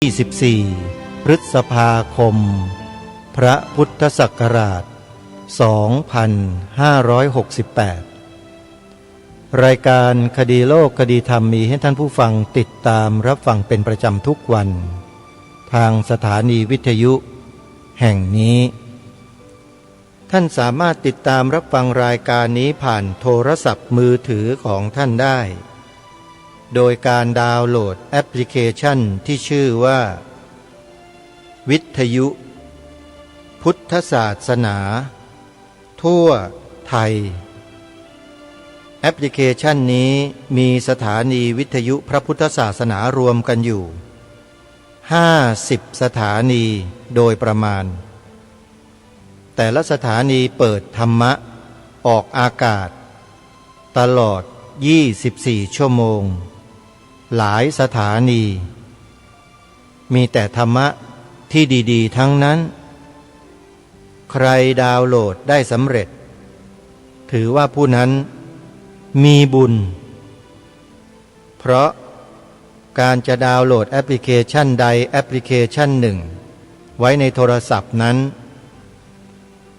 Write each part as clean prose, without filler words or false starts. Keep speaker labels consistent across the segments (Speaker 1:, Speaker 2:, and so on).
Speaker 1: 24 พฤษภาคม พระพุทธศักราช 2568 รายการคดีโลกคดีธรรมมีให้ท่านผู้ฟังติดตามรับฟังเป็นประจำทุกวันทางสถานีวิทยุแห่งนี้ท่านสามารถติดตามรับฟังรายการนี้ผ่านโทรศัพท์มือถือของท่านได้โดยการดาวน์โหลดแอปพลิเคชันที่ชื่อว่าวิทยุพุทธศาสนาทั่วไทยแอปพลิเคชันนี้มีสถานีวิทยุพระพุทธศาสนารวมกันอยู่50 สถานีโดยประมาณแต่ละสถานีเปิดธรรมะออกอากาศตลอด24 ชั่วโมงหลายสถานีมีแต่ธรรมะที่ดีๆทั้งนั้นใครดาวน์โหลดได้สำเร็จถือว่าผู้นั้นมีบุญเพราะการจะดาวน์โหลดแอปพลิเคชันใดแอปพลิเคชันหนึ่งไว้ในโทรศัพท์นั้น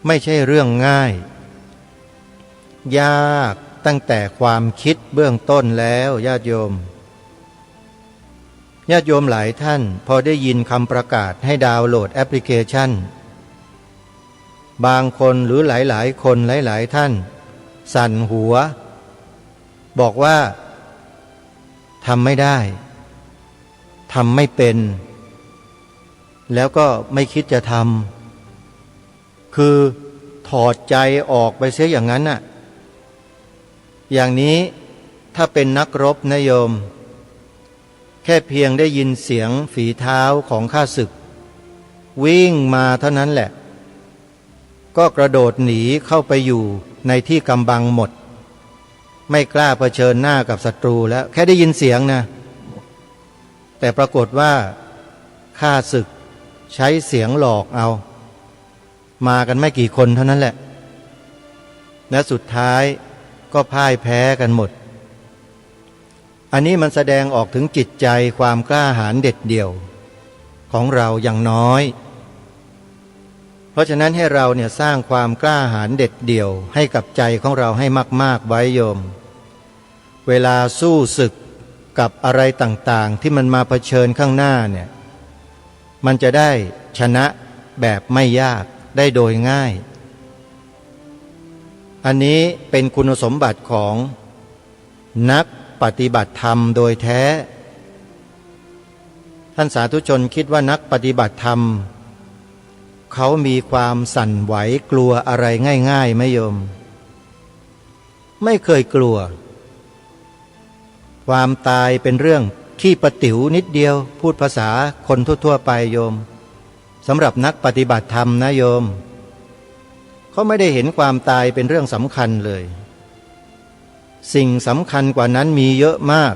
Speaker 1: ไม่ใช่เรื่องง่ายยากตั้งแต่ความคิดเบื้องต้นแล้วญาติโยมหลายท่านพอได้ยินคำประกาศให้ดาวน์โหลดแอปพลิเคชันบางคนหรือหลายๆคนหลายๆท่านสั่นหัวบอกว่าทำไม่ได้ทำไม่เป็นแล้วก็ไม่คิดจะทำคือถอดใจออกไปเสียอย่างนั้นน่ะอย่างนี้ถ้าเป็นนักรบนะโยมแค่เพียงได้ยินเสียงฝีเท้าของข้าศึกวิ่งมาเท่านั้นแหละก็กระโดดหนีเข้าไปอยู่ในที่กำบังหมดไม่กล้าเผชิญหน้ากับศัตรูแล้วแค่ได้ยินเสียงนะแต่ปรากฏว่าข้าศึกใช้เสียงหลอกเอามากันไม่กี่คนเท่านั้นแหละและสุดท้ายก็พ่ายแพ้กันหมดอันนี้มันแสดงออกถึงจิตใจความกล้าหาญเด็ดเดี่ยวของเราอย่างน้อยเพราะฉะนั้นให้เราเนี่ยสร้างความกล้าหาญเด็ดเดี่ยวให้กับใจของเราให้มากๆไว้โยมเวลาสู้ศึกกับอะไรต่างๆที่มันมาเผชิญข้างหน้าเนี่ยมันจะได้ชนะแบบไม่ยากได้โดยง่ายอันนี้เป็นคุณสมบัติของนักปฏิบัติธรรมโดยแท้ท่านสาธุชนคิดว่านักปฏิบัติธรรมเขามีความสั่นไหวกลัวอะไรง่ายๆไหมโยมไม่เคยกลัวความตายเป็นเรื่องขี้ประติ๋วนิดเดียวพูดภาษาคนทั่วๆไปโยมสำหรับนักปฏิบัติธรรมนะโยมเขาไม่ได้เห็นความตายเป็นเรื่องสำคัญเลยสิ่งสำคัญกว่านั้นมีเยอะมาก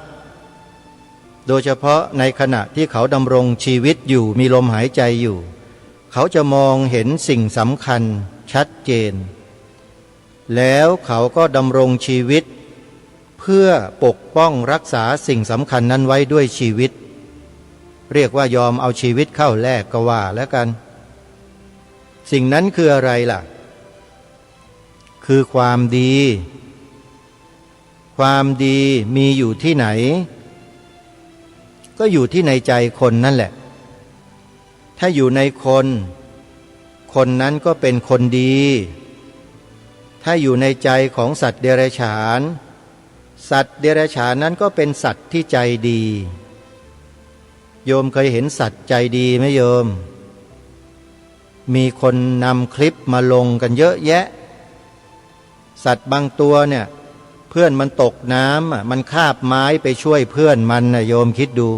Speaker 1: โดยเฉพาะในขณะที่เขาดำรงชีวิตอยู่มีลมหายใจอยู่เขาจะมองเห็นสิ่งสำคัญชัดเจนแล้วเขาก็ดำรงชีวิตเพื่อปกป้องรักษาสิ่งสำคัญนั้นไว้ด้วยชีวิตเรียกว่ายอมเอาชีวิตเข้าแลกก็ว่าแล้วกันสิ่งนั้นคืออะไรล่ะคือความดีความดีมีอยู่ที่ไหนก็อยู่ที่ในใจคนนั่นแหละถ้าอยู่ในคนคนนั้นก็เป็นคนดีถ้าอยู่ในใจของสัตว์เดรัจฉานสัตว์เดรัจฉานนั้นก็เป็นสัตว์ที่ใจดีโยมเคยเห็นสัตว์ใจดีไหมโยมมีคนนำคลิปมาลงกันเยอะแยะสัตว์บางตัวเนี่ยเพื่อนมันตกน้ำมันคาบไม้ไปช่วยเพื่อนมันนะโยมคิดดู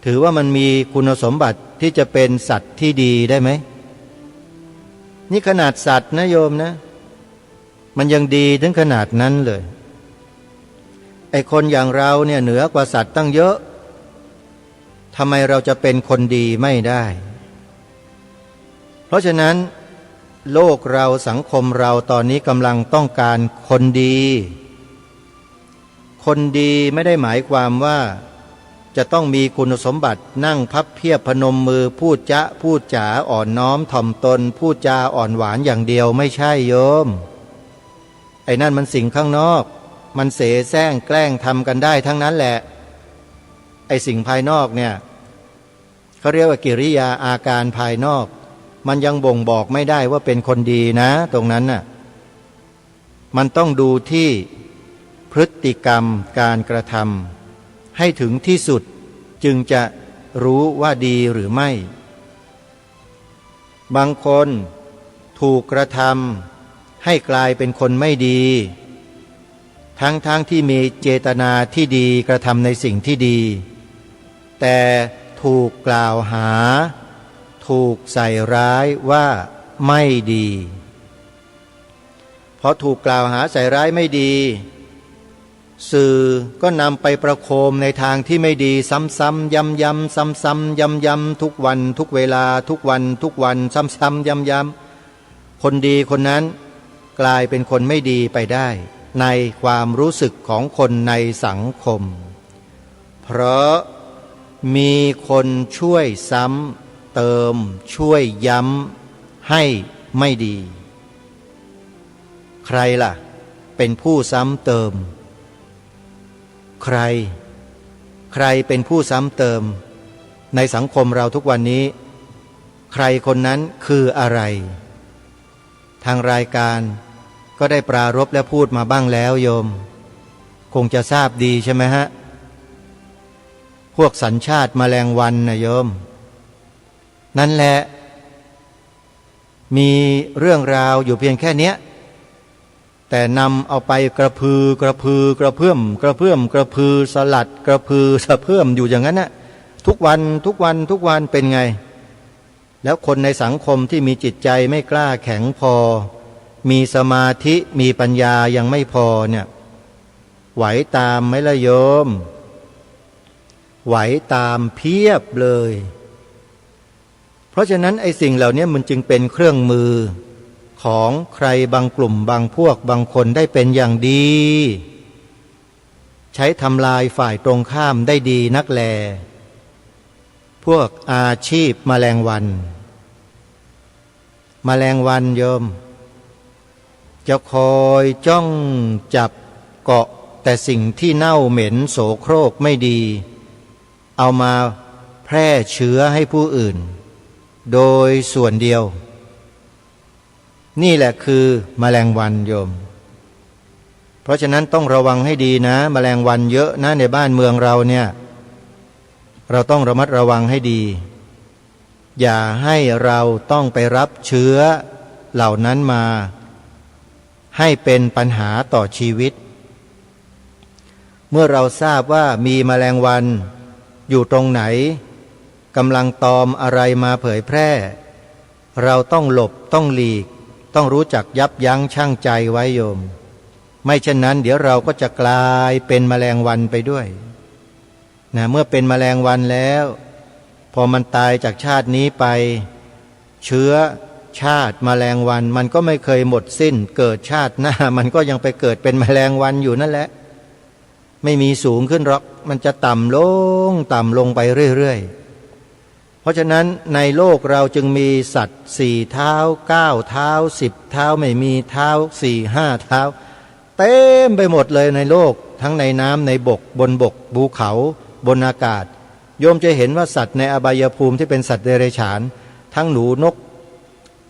Speaker 1: ถือว่ามันมีคุณสมบัติที่จะเป็นสัตว์ที่ดีได้ไหมนี่ขนาดสัตว์นะโยมนะมันยังดีถึงขนาดนั้นเลยไอ้คนอย่างเราเนี่ยเหนือกว่าสัตว์ตั้งเยอะทำไมเราจะเป็นคนดีไม่ได้เพราะฉะนั้นโลกเราสังคมเราตอนนี้กำลังต้องการคนดีคนดีไม่ได้หมายความว่า จะต้องมีคุณสมบัตินั่งพับเพียบพนมมือพูดจาอ่อนน้อมถ่อมตนพูดจาอ่อนหวานอย่างเดียวไม่ใช่โยมไอ้นั่นมันสิ่งข้างนอกมันเสแสร้งแกล้งทำกันได้ทั้งนั้นแหละไอ้สิ่งภายนอกเนี่ยเขาเรียกว่ากิริยาอาการภายนอกมันยังบ่งบอกไม่ได้ว่าเป็นคนดีนะตรงนั้นน่ะมันต้องดูที่พฤติกรรมการกระทำให้ถึงที่สุดจึงจะรู้ว่าดีหรือไม่บางคนถูกกระทำให้กลายเป็นคนไม่ดีทั้งที่มีเจตนาที่ดีกระทำในสิ่งที่ดีแต่ถูกกล่าวหาถูกใส่ร้ายว่าไม่ดีพอถูกกล่าวหาใส่ร้ายไม่ดีสื่อก็นำไปประโคมในทางที่ไม่ดีซ้ำๆย้ำๆซ้ำๆย้ำๆทุกวันทุกเวลาทุกวันซ้ำๆย้ำๆคนดีคนนั้นกลายเป็นคนไม่ดีไปได้ในความรู้สึกของคนในสังคมเพราะมีคนช่วยซ้ำเติมช่วยย้ำให้ไม่ดีใครล่ะเป็นผู้ซ้ำเติมใครเป็นผู้ซ้ำเติมในสังคมเราทุกวันนี้ใครคนนั้นคืออะไรทางรายการก็ได้ปรารภและพูดมาบ้างแล้วโยมคงจะทราบดีใช่ไหมฮะพวกสัญชาติแมลงวันนะโยมนั่นแหละมีเรื่องราวอยู่เพียงแค่เนี้ยแต่นำเอาไปกระพือกระเพื่อมสลัดกระพือสะเพื่อมอยู่อย่างนั้นนะทุกวันเป็นไงแล้วคนในสังคมที่มีจิตใจไม่กล้าแข็งพอมีสมาธิมีปัญญายังไม่พอเนี่ยไหวตามไหมล่ะโยมไหวตามเพียบเลยเพราะฉะนั้นไอ้สิ่งเหล่านี้มันจึงเป็นเครื่องมือของใครบางกลุ่มบางพวกบางคนได้เป็นอย่างดีใช้ทำลายฝ่ายตรงข้ามได้ดีนักแลพวกอาชีพแมลงวันโยมจะคอยจ้องจับเกาะแต่สิ่งที่เน่าเหม็นโสโครกไม่ดีเอามาแพร่เชื้อให้ผู้อื่นโดยส่วนเดียวนี่แหละคือแมลงวันโยมเพราะฉะนั้นต้องระวังให้ดีนะแมลงวันเยอะนะในบ้านเมืองเราเนี่ยเราต้องระมัดระวังให้ดีอย่าให้เราต้องไปรับเชื้อเหล่านั้นมาให้เป็นปัญหาต่อชีวิตเมื่อเราทราบว่ามีแมลงวันอยู่ตรงไหนกำลังตอมอะไรมาเผยแพร่เราต้องหลบต้องหลีกต้องรู้จักยับยั้งชั่งใจไว้โยมไม่เช่นนั้นเดี๋ยวเราก็จะกลายเป็นแมลงวันไปด้วยนะเมื่อเป็นแมลงวันแล้วพอมันตายจากชาตินี้ไปเชื้อชาติแมลงวันมันก็ไม่เคยหมดสิ้นเกิดชาติหน้ามันก็ยังไปเกิดเป็นแมลงวันอยู่นั่นแหละไม่มีสูงขึ้นหรอกมันจะต่ำลงไปเรื่อยๆเพราะฉะนั้นในโลกเราจึงมีสัตว์4 เท้า9 เท้า10 เท้าไม่มีเท้า4 5 เท้าเต็มไปหมดเลยในโลกทั้งในน้ำในบกบนบกภูเขาบนอากาศโยมจะเห็นว่าสัตว์ในอบายภูมิที่เป็นสัตว์เดรัจฉานทั้งหนูนก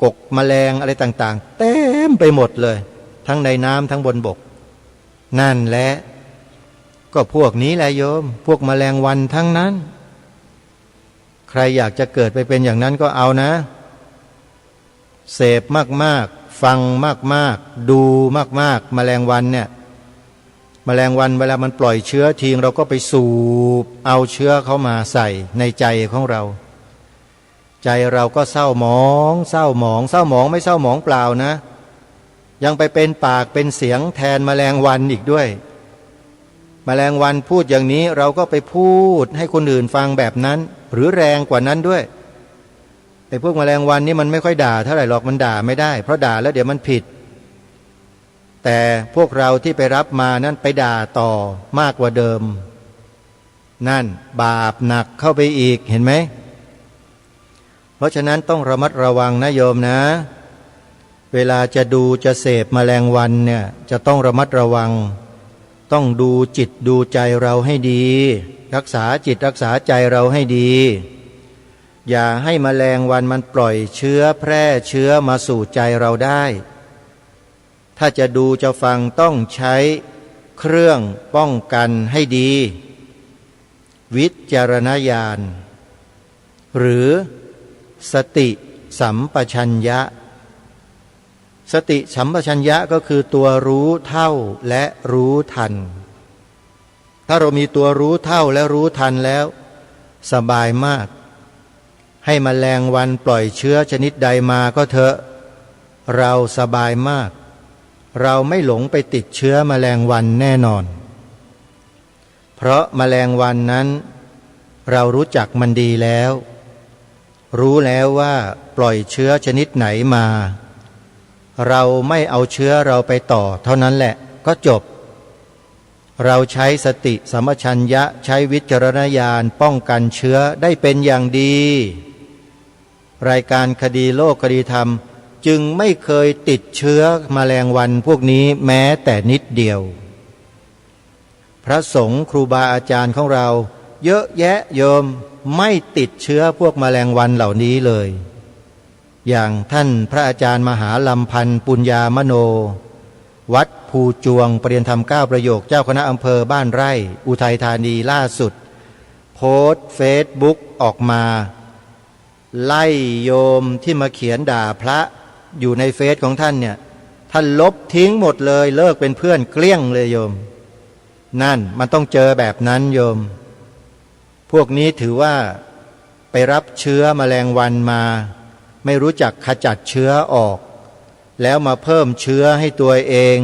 Speaker 1: กกแมลงอะไรต่างๆเต็มไปหมดเลยทั้งในน้ำทั้งบนบกนั่นแหละก็พวกนี้แหละโยมพวกแมลงวันทั้งนั้นใครอยากจะเกิดไปเป็นอย่างนั้นก็เอานะเสพมากๆฟังมากๆดูมากๆแมลงวันเนี่ยแมลงวันเวลามันปล่อยเชื้อทิ้งเราก็ไปสูบเอาเชื้อเข้ามาใส่ในใจของเราใจเราก็เศร้าหมองไม่เศร้าหมองเปล่านะยังไปเป็นปากเป็นเสียงแทนแมลงวันอีกด้วยแมลงวันพูดอย่างนี้เราก็ไปพูดให้คนอื่นฟังแบบนั้นหรือแรงกว่านั้นด้วยไอ้พวกแมลงวันนี่มันไม่ค่อยด่าเท่าไหร่หรอกมันด่าไม่ได้เพราะด่าแล้วเดี๋ยวมันผิดแต่พวกเราที่ไปรับมานั้นไปด่าต่อมากกว่าเดิม นั่นบาปหนักเข้าไปอีกเห็นไหมเพราะฉะนั้นต้องระมัดระวังนะโยมนะเวลาจะดูจะเสพแมลงวันเนี่ยจะต้องระมัดระวังต้องดูจิตดูใจเราให้ดีรักษาจิตรักษาใจเราให้ดีอย่าให้แมลงวันมันปล่อยเชื้อแพร่เชื้อมาสู่ใจเราได้ถ้าจะดูจะฟังต้องใช้เครื่องป้องกันให้ดีวิจารณญาณหรือสติสัมปชัญญะสติสัมปชัญญะก็คือตัวรู้เท่าและรู้ทันถ้าเรามีตัวรู้เท่าและรู้ทันแล้วสบายมากให้แมลงวันปล่อยเชื้อชนิดใดมาก็เถอะเราสบายมากเราไม่หลงไปติดเชื้อแมลงวันแน่นอนเพราะแมลงวันนั้นเรารู้จักมันดีแล้วรู้แล้วว่าปล่อยเชื้อชนิดไหนมาเราไม่เอาเชื้อเราไปต่อเท่านั้นแหละก็จบเราใช้สติสัมปชัญญะใช้วิจารณญาณป้องกันเชื้อได้เป็นอย่างดีรายการคดีโลกคดีธรรมจึงไม่เคยติดเชื้อแมลงวันพวกนี้แม้แต่นิดเดียวพระสงฆ์ครูบาอาจารย์ของเราเยอะแยะโยมไม่ติดเชื้อพวกแมลงวันเหล่านี้เลยอย่างท่านพระอาจารย์มหาลำพันธ์ปุญญามโนวัดภูจวงประเรียนธรรม9ประโยคเจ้าคณะอำเภอบ้านไร่อุทัยธานีล่าสุดโพสต์เฟซบุ๊กออกมาไล่โยมที่มาเขียนด่าพระอยู่ในเฟซของท่านเนี่ยท่านลบทิ้งหมดเลยเลิกเป็นเพื่อนเกลี้ยงเลยโยมนั่นมันต้องเจอแบบนั้นโยมพวกนี้ถือว่าไปรับเชื้อแมลงวันมาไม่รู้จักขจัดเชื้อออกแล้วมาเพิ่มเชื้อให้ตัวเอง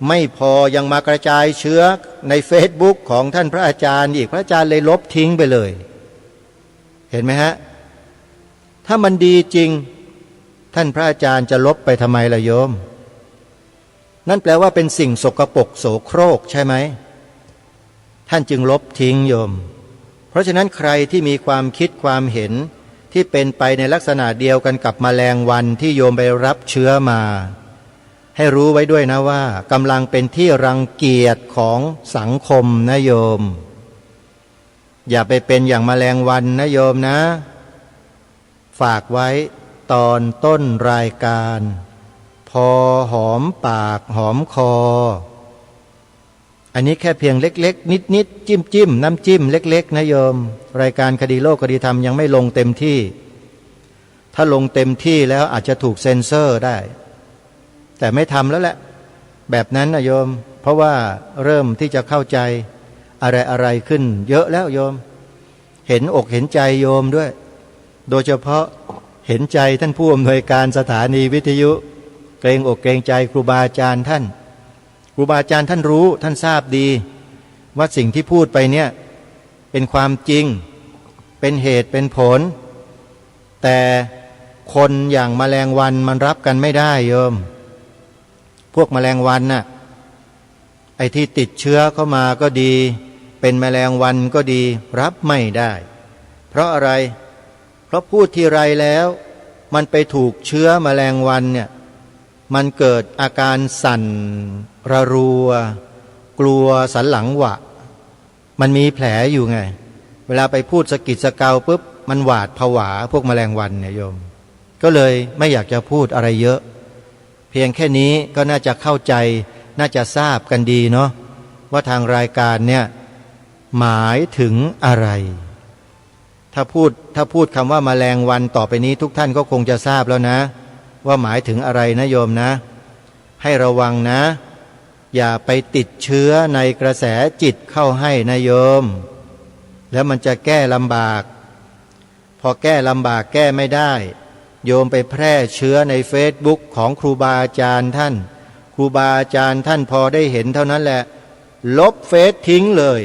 Speaker 1: ไม่พอยังมากระจายเชื้อในเฟซบุ๊กของท่านพระอาจารย์อีกพระอาจารย์เลยลบทิ้งไปเลยเห็นไหมฮะถ้ามันดีจริงท่านพระอาจารย์จะลบไปทำไมล่ะโยมนั่นแปลว่าเป็นสิ่งสกปรกโสโครกใช่ไหมท่านจึงลบทิ้งโยมเพราะฉะนั้นใครที่มีความคิดความเห็นที่เป็นไปในลักษณะเดียวกันกับแมลงวันที่โยมไปรับเชื้อมาให้รู้ไว้ด้วยนะว่ากำลังเป็นที่รังเกียจของสังคมนะโยมอย่าไปเป็นอย่างแมลงวันนะโยมนะฝากไว้ตอนต้นรายการพอหอมปากหอมคออันนี้แค่เพียงเล็กๆนิดๆจิ้มน้ำจิ้มเล็กๆนะโยมรายการคดีโลกคดีธรรมยังไม่ลงเต็มที่ถ้าลงเต็มที่แล้วอาจจะถูกเซ็นเซอร์ได้แต่ไม่ทำแล้วแหละแบบนั้นนะโยมเพราะว่าเริ่มที่จะเข้าใจอะไรขึ้นเยอะแล้วโยมเห็นอกเห็นใจโยมด้วยโดยเฉพาะเห็นใจท่านผู้อำนวยการสถานีวิทยุเกรงอกเกรงใจครูบาอาจารย์ท่านครูบาอาจารย์ท่านรู้ท่านทราบดีว่าสิ่งที่พูดไปเนี่ยเป็นความจริงเป็นเหตุเป็นผลแต่คนอย่างแมลงวันมันรับกันไม่ได้โยมพวกแมลงวันน่ะไอ้ที่ติดเชื้อเข้ามาก็ดีเป็นแมลงวันก็ดีรับไม่ได้เพราะอะไรเพราะพูดทีไรแล้วมันไปถูกเชื้อแมลงวันเนี่ยมันเกิดอาการสั่นระรัวกลัวสันหลังหวะมันมีแผลอยู่ไงเวลาไปพูดสะกิดสะเกาปุ๊บมันหวาดผวาพวกแมลงวันเนี่ยโยมก็เลยไม่อยากจะพูดอะไรเยอะเพียงแค่นี้ก็น่าจะเข้าใจน่าจะทราบกันดีเนาะว่าทางรายการเนี่ยหมายถึงอะไรถ้าพูดคำว่าแมลงวันต่อไปนี้ทุกท่านก็คงจะทราบแล้วนะว่าหมายถึงอะไรนะโยมนะให้ระวังนะอย่าไปติดเชื้อในกระแสจิตเข้าให้นะโยมแล้วมันจะแก้ลำบากพอแก้ลำบากแก้ไม่ได้โยมไปแพร่เชื้อในเฟซบุ๊กของครูบาอาจารย์ท่านครูบาอาจารย์ท่านพอได้เห็นเท่านั้นแหละลบเฟซทิ้งเลย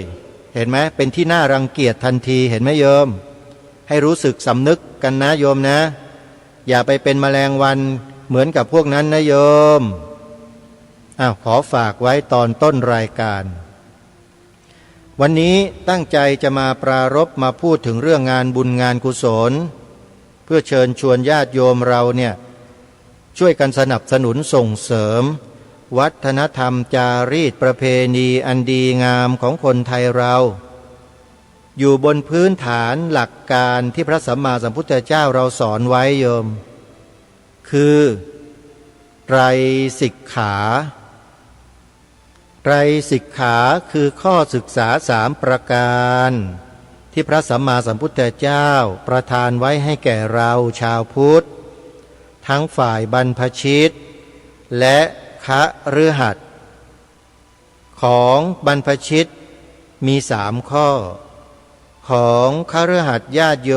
Speaker 1: เห็นไหมเป็นที่น่ารังเกียจทันทีเห็นไหมโยมให้รู้สึกสำนึกกันนะโยมนะอย่าไปเป็นแมลงวันเหมือนกับพวกนั้นนะโยมขอฝากไว้ตอนต้นรายการ วันนี้ตั้งใจจะมาปรารภมาพูดถึงเรื่องงานบุญงานกุศลเพื่อเชิญชวนญาติโยมเราเนี่ยช่วยกันสนับสนุนส่งเสริมวัฒนธรรมจารีตประเพณีอันดีงามของคนไทยเราอยู่บนพื้นฐานหลักการที่พระสัมมาสัมพุทธเจ้าเราสอนไว้โยมคือไตรสิกขาไตรสิกขาคือข้อศึกษา3ประการที่พระสัมมาสัมพุทธเจ้าประทานไว้ให้แก่เราชาวพุทธทั้งฝ่ายบรรพชิตและคฤหัสถ์ของบรรพชิตมี3ข้อของคฤหัสถ์ญาติโย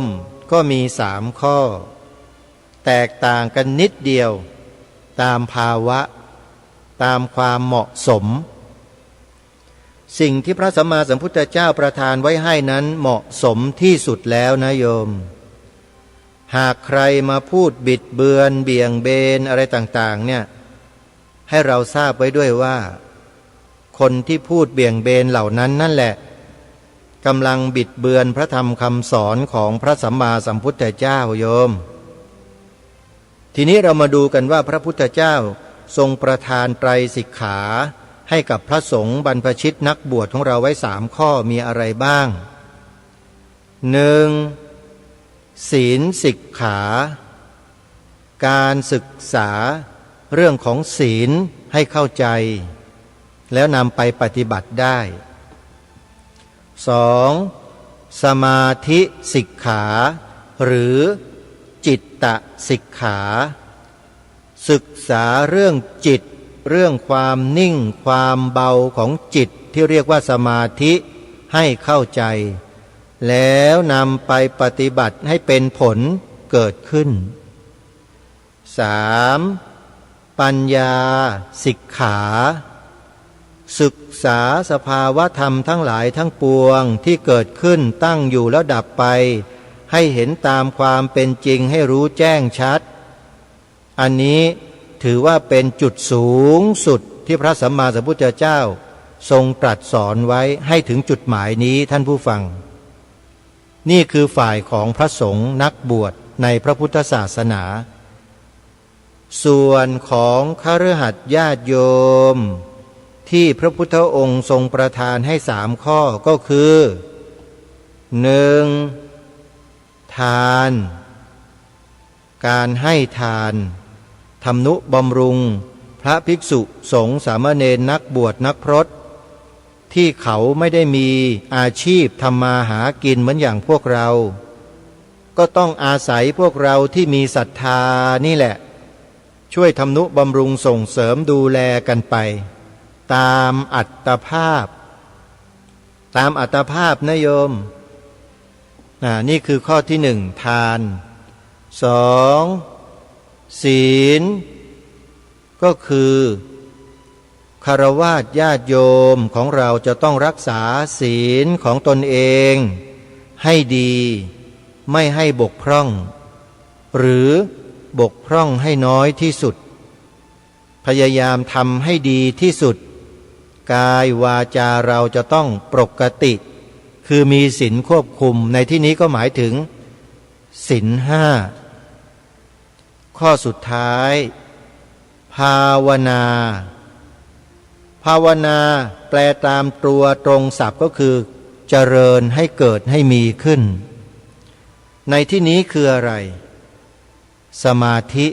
Speaker 1: มก็มี3ข้อแตกต่างกันนิดเดียวตามภาวะตามความเหมาะสมสิ่งที่พระสัมมาสัมพุทธเจ้าประทานไว้ให้นั้นเหมาะสมที่สุดแล้วนะโยมหากใครมาพูดบิดเบือนเบี่ยงเบนอะไรต่างๆเนี่ยให้เราทราบไว้ด้วยว่าคนที่พูดเบี่ยงเบนเหล่านั้นนั่นแหละกำลังบิดเบือนพระธรรมคำสอนของพระสัมมาสัมพุทธเจ้าโยมทีนี้เรามาดูกันว่าพระพุทธเจ้าทรงประทานไตรสิกขาให้กับพระสงฆ์บรรพชิตนักบวชของเราไว้3ข้อมีอะไรบ้าง 1. ศีลสิกขาการศึกษาเรื่องของศีลให้เข้าใจแล้วนำไปปฏิบัติได้ 2. สมาธิสิกขาหรือจิตตสิกขาศึกษาเรื่องจิตเรื่องความนิ่งความเบาของจิตที่เรียกว่าสมาธิให้เข้าใจแล้วนำไปปฏิบัติให้เป็นผลเกิดขึ้น 3. ปัญญาสิกขาศึกษาสภาวะธรรมทั้งหลายทั้งปวงที่เกิดขึ้นตั้งอยู่แล้วดับไปให้เห็นตามความเป็นจริงให้รู้แจ้งชัดอันนี้ถือว่าเป็นจุดสูงสุดที่พระสัมมาสัมพุทธเจ้าทรงตรัสสอนไว้ให้ถึงจุดหมายนี้ท่านผู้ฟังนี่คือฝ่ายของพระสงฆ์นักบวชในพระพุทธศาสนาส่วนของคฤหัสถ์ญาติโยมที่พระพุทธองค์ทรงประทานให้3ข้อก็คือ 1. ทานการให้ทานทำนุบำรุงพระภิกษุสงฆ์สามเณรนักบวชนักพรตที่เขาไม่ได้มีอาชีพทำมาหากินเหมือนอย่างพวกเราก็ต้องอาศัยพวกเราที่มีศรัทธานี่แหละช่วยทำนุบำรุงส่งเสริมดูแลกันไปตามอัตภาพนะโยมนี่คือข้อที่1ทาน 2. ศีลก็คือฆราวาสญาติโยมของเราจะต้องรักษาศีลของตนเองให้ดีไม่ให้บกพร่องหรือบกพร่องให้น้อยที่สุดพยายามทำให้ดีที่สุดกายวาจาเราจะต้องปกติคือมีศีลควบคุมในที่นี้ก็หมายถึงศีล5ข้อสุดท้ายภาวนาแปลตามตัวตรงศัพท์ก็คือเจริญให้เกิดให้มีขึ้นในที่นี้คืออะไรสมาธิ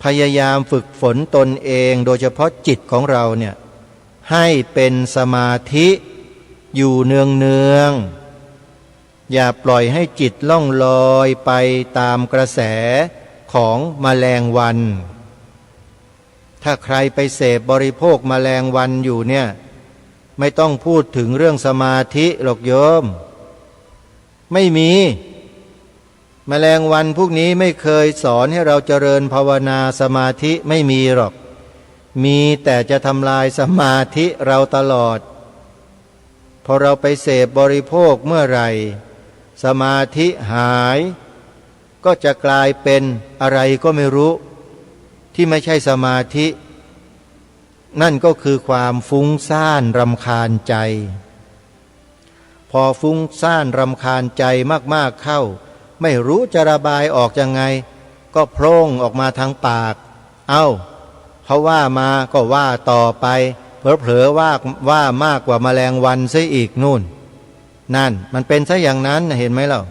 Speaker 1: พยายามฝึกฝนตนเองโดยเฉพาะจิตของเราเนี่ยให้เป็นสมาธิอยู่เนืองอย่าปล่อยให้จิตล่องลอยไปตามกระแสของแมลงวันถ้าใครไปเสพบริโภคแมลงวันอยู่เนี่ยไม่ต้องพูดถึงเรื่องสมาธิหรอกโยมไม่มีแมลงวันพวกนี้ไม่เคยสอนให้เราเจริญภาวนาสมาธิไม่มีหรอกมีแต่จะทำลายสมาธิเราตลอดพอเราไปเสพบริโภคเมื่อไหร่สมาธิหายก็จะกลายเป็นอะไรก็ไม่รู้ที่ไม่ใช่สมาธิ นั่นก็คือความฟุ้งซ่านรำคาญใจพอฟุ้งซ่านรำคาญใจมากๆเข้าไม่รู้จะระบายออกยังไงก็โพร่งออกมาทางปากเขาว่ามาก็ว่าต่อไปเผลอๆว่ามากกว่าแมลงวันซะอีกนู่นนั่นมันเป็นซะอย่างนั้นเห็นไหมเล่า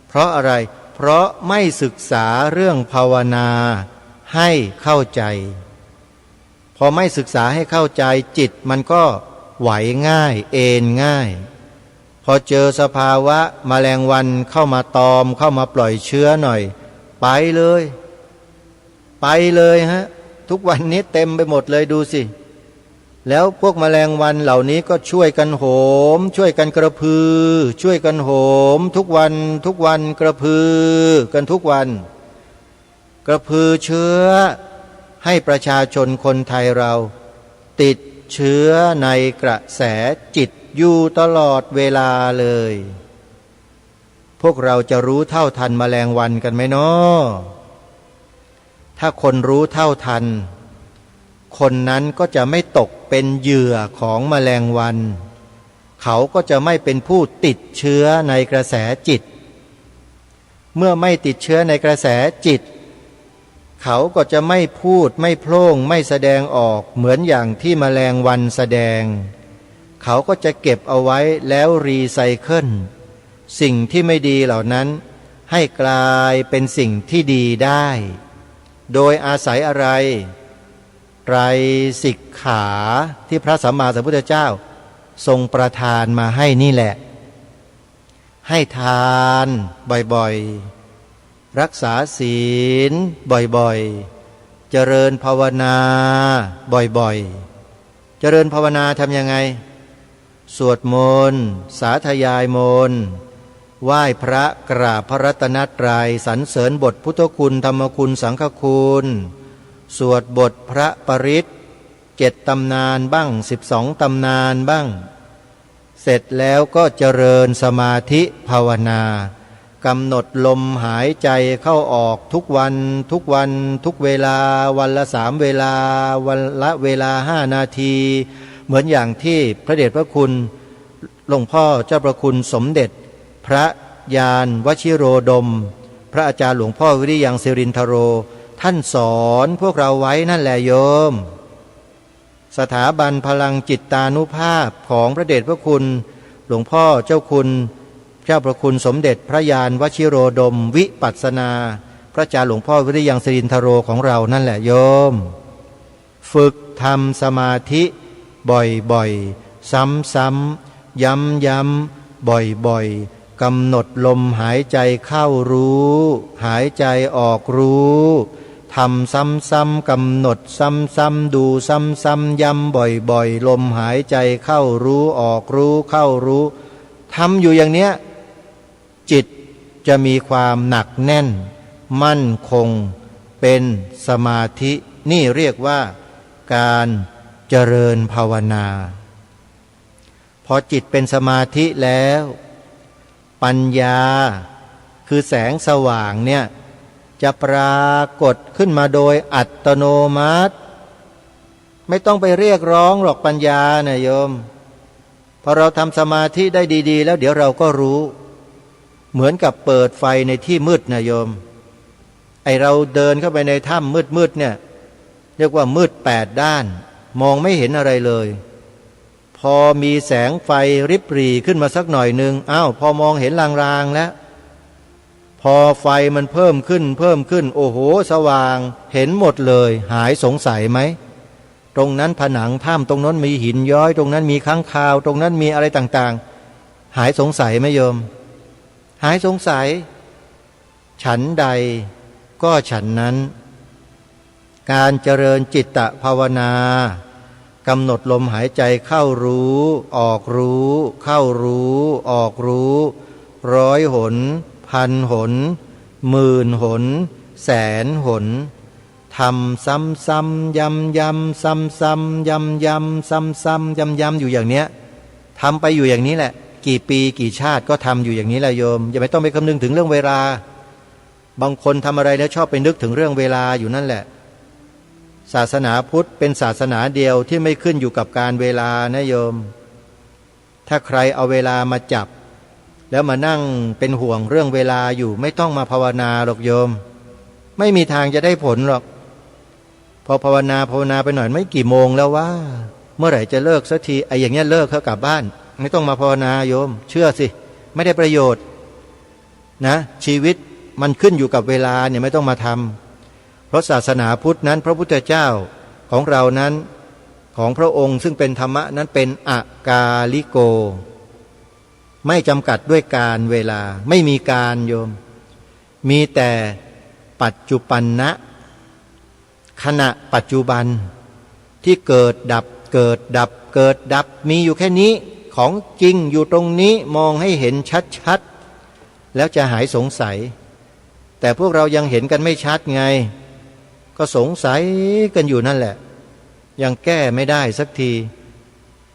Speaker 1: เพราะอะไรเพราะไม่ศึกษาเรื่องภาวนาให้เข้าใจพอไม่ศึกษาให้เข้าใจจิตมันก็ไหวง่ายเอนง่ายพอเจอสภาวะแมลงวันเข้ามาตอมเข้ามาปล่อยเชื้อหน่อยไปเลยฮะทุกวันนี้เต็มไปหมดเลยดูสิแล้วพวกแมลงวันเหล่านี้ก็ช่วยกันโหมช่วยกันกระพือช่วยกันโหมทุกวันกระพือกันทุกวันกระพือเชื้อให้ประชาชนคนไทยเราติดเชื้อในกระแสจิตอยู่ตลอดเวลาเลยพวกเราจะรู้เท่าทันแมลงวันกันไหมเนาะถ้าคนรู้เท่าทันคนนั้นก็จะไม่ตกเป็นเหยื่อของแมลงวันเขาก็จะไม่เป็นผู้ติดเชื้อในกระแสจิตเมื่อไม่ติดเชื้อในกระแสจิตเขาก็จะไม่พูดไม่โพล่งไม่แสดงออกเหมือนอย่างที่แมลงวันแสดงเขาก็จะเก็บเอาไว้แล้วรีไซเคิลสิ่งที่ไม่ดีเหล่านั้นให้กลายเป็นสิ่งที่ดีได้โดยอาศัยอะไรไตรสิกขาที่พระสัมมาสัมพุทธเจ้าทรงประทานมาให้นี่แหละให้ทานบ่อยๆรักษาศีลบ่อยๆเจริญภาวนาบ่อยๆเจริญภาวนาทำยังไงสวดมนต์สาธยายมนต์ไหว้พระกราบพระรัตนตรัยสรรเสริญบทพุทธคุณธรรมคุณสังฆคุณสวดบทพระปริต7 ตำนานบ้าง12 ตำนานบ้างเสร็จแล้วก็เจริญสมาธิภาวนากำหนดลมหายใจเข้าออกทุกวันทุกเวลาวันละ3 เวลาวันละเวลา5 นาทีเหมือนอย่างที่พระเดชพระคุณหลวงพ่อเจ้าประคุณสมเด็จพระญาณวชิโรดมพระอาจารย์หลวงพ่อวิริยังสิรินทโรท่านสอนพวกเราไว้นั่นแหละโยมสถาบันพลังจิตตานุภาพของพระเดชพระคุณหลวงพ่อเจ้าคุณเจ้าประคุณสมเด็จพระญาณวชิโรดมวิปัสสนาพระอาจารย์หลวงพ่อวิริยังสิรินทโรของเรานั่นแหละโยมฝึกทำสมาธิบ่อยๆซ้ำๆย้ำๆบ่อยๆกำหนดลมหายใจเข้ารู้หายใจออกรู้ทำซ้ำๆกำหนดซ้ำๆดูซ้ำๆย้ำบ่อยๆลมหายใจเข้ารู้ออกรู้เข้ารู้ทำอยู่อย่างเนี้ยจิตจะมีความหนักแน่นมั่นคงเป็นสมาธินี่เรียกว่าการเจริญภาวนาพอจิตเป็นสมาธิแล้วปัญญาคือแสงสว่างเนี่ยจะปรากฏขึ้นมาโดยอัตโนมัติไม่ต้องไปเรียกร้องหรอกปัญญานะโยมพอเราทำสมาธิได้ดีๆแล้วเดี๋ยวเราก็รู้เหมือนกับเปิดไฟในที่มืดนะโยมไอเราเดินเข้าไปในถ้ำมืดๆเนี่ยเรียกว่ามืด8 ด้านมองไม่เห็นอะไรเลยพอมีแสงไฟริบหรี่ขึ้นมาสักหน่อยนึงพอมองเห็นลางๆแล้วพอไฟมันเพิ่มขึ้นโอ้โหสว่างเห็นหมดเลยหายสงสัยไหมตรงนั้นผนังถ้ำตรงนั้นมีหินย้อยตรงนั้นมีค้างคาวตรงนั้นมีอะไรต่างๆหายสงสัยไหมโยมหายสงสัยฉันใดก็ฉันนั้นการเจริญจิตตภาวนากำหนดลมหายใจเข้ารู้ออกรู้เข้ารู้ออกรู้100 หน1,000 หน10,000 หน100,000 หนทำซ้ำๆย้ำๆซ้ำๆย้ำๆซ้ำๆย้ำๆอยู่อย่างเนี้ยทำไปอยู่อย่างนี้แหละกี่ปีกี่ชาติก็ทำอยู่อย่างนี้แหละโยมอย่าไม่ต้องไปคำนึงถึงเรื่องเวลาบางคนทำอะไรแล้วชอบไปนึกถึงเรื่องเวลาอยู่นั่นแหละ ศาสนาพุทธเป็นศาสนาเดียวที่ไม่ขึ้นอยู่กับการเวลานะโยมถ้าใครเอาเวลามาจับแล้วมานั่งเป็นห่วงเรื่องเวลาอยู่ไม่ต้องมาภาวนาหรอกโยมไม่มีทางจะได้ผลหรอกพอภาวนาไปหน่อยไม่กี่โมงแล้วว่าเมื่อไหร่จะเลิกสักทีไอ้อย่างเงี้ยเลิกเขากลับบ้านไม่ต้องมาภาวนาโยมเชื่อสิไม่ได้ประโยชน์นะชีวิตมันขึ้นอยู่กับเวลาเนี่ยไม่ต้องมาทำเพราะศาสนาพุทธนั้นพระพุทธเจ้าของเรานั้นของพระองค์ซึ่งเป็นธรรมะนั้นเป็นอากาลิโกไม่จำกัดด้วยการเวลาไม่มีการโยมมีแต่ปัจจุบันนะขณะปัจจุบันที่เกิดดับเกิดดับเกิดดับมีอยู่แค่นี้ของจริงอยู่ตรงนี้มองให้เห็นชัดๆแล้วจะหายสงสัยแต่พวกเรายังเห็นกันไม่ชัดไงก็สงสัยกันอยู่นั่นแหละยังแก้ไม่ได้สักที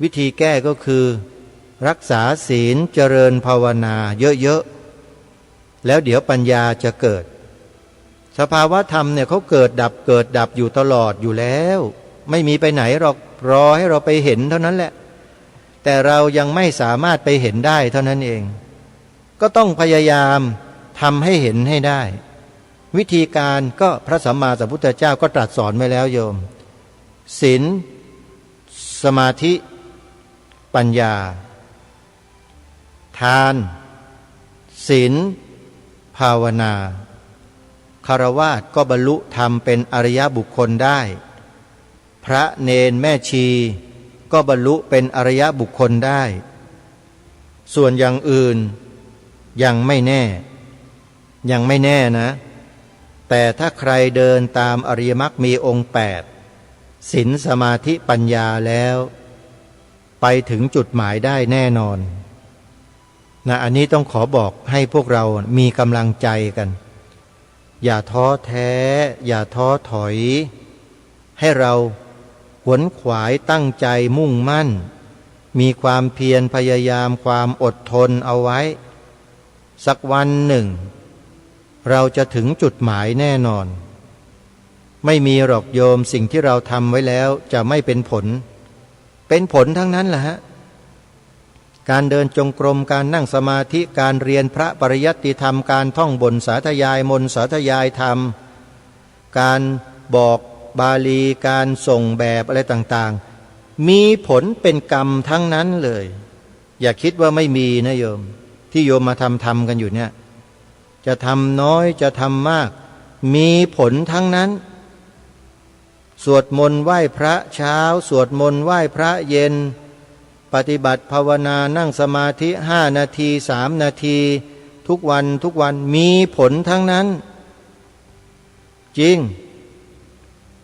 Speaker 1: วิธีแก้ก็คือรักษาศีลเจริญภาวนาเยอะๆแล้วเดี๋ยวปัญญาจะเกิดสภาวะธรรมเนี่ยเขาเกิดดับอยู่ตลอดอยู่แล้วไม่มีไปไหนหรอกรอให้เราไปเห็นเท่านั้นแหละแต่เรายังไม่สามารถไปเห็นได้เท่านั้นเองก็ต้องพยายามทำให้เห็นให้ได้วิธีการก็พระสัมมาสัมพุทธเจ้าก็ตรัสสอนไว้แล้วโยมศีลสมาธิปัญญาทานศีลภาวนาคฤหัสถ์ก็บรรลุธรรมเป็นอริยบุคคลได้พระเนนแม่ชีก็บรรลุเป็นอริยบุคคลได้ส่วนอย่างอื่นยังไม่แน่นะแต่ถ้าใครเดินตามอริยมรรคมีองค์8ศีลสมาธิปัญญาแล้วไปถึงจุดหมายได้แน่นอนนะอันนี้ต้องขอบอกให้พวกเรามีกำลังใจกันอย่าท้อแท้อย่าท้อถอยให้เราขวนขวายตั้งใจมุ่งมั่นมีความเพียรพยายามความอดทนเอาไว้สักวันหนึ่งเราจะถึงจุดหมายแน่นอนไม่มีหรอกโยมสิ่งที่เราทำไว้แล้วจะไม่เป็นผลทั้งนั้นแหละฮะการเดินจงกรมการนั่งสมาธิการเรียนพระปริยัติธรรมการท่องบนสาธยายมนต์สาธยายธรรมการบอกบาลีการส่งแบบอะไรต่างๆมีผลเป็นกรรมทั้งนั้นเลยอย่าคิดว่าไม่มีนะโยมที่โยมมาทำกันอยู่เนี่ยจะทำน้อยจะทำมากมีผลทั้งนั้นสวดมนต์ไหว้พระเช้าสวดมนต์ไหว้พระเย็นปฏิบัติภาวนานั่งสมาธิ5 นาที3 นาทีทุกวันมีผลทั้งนั้นจริง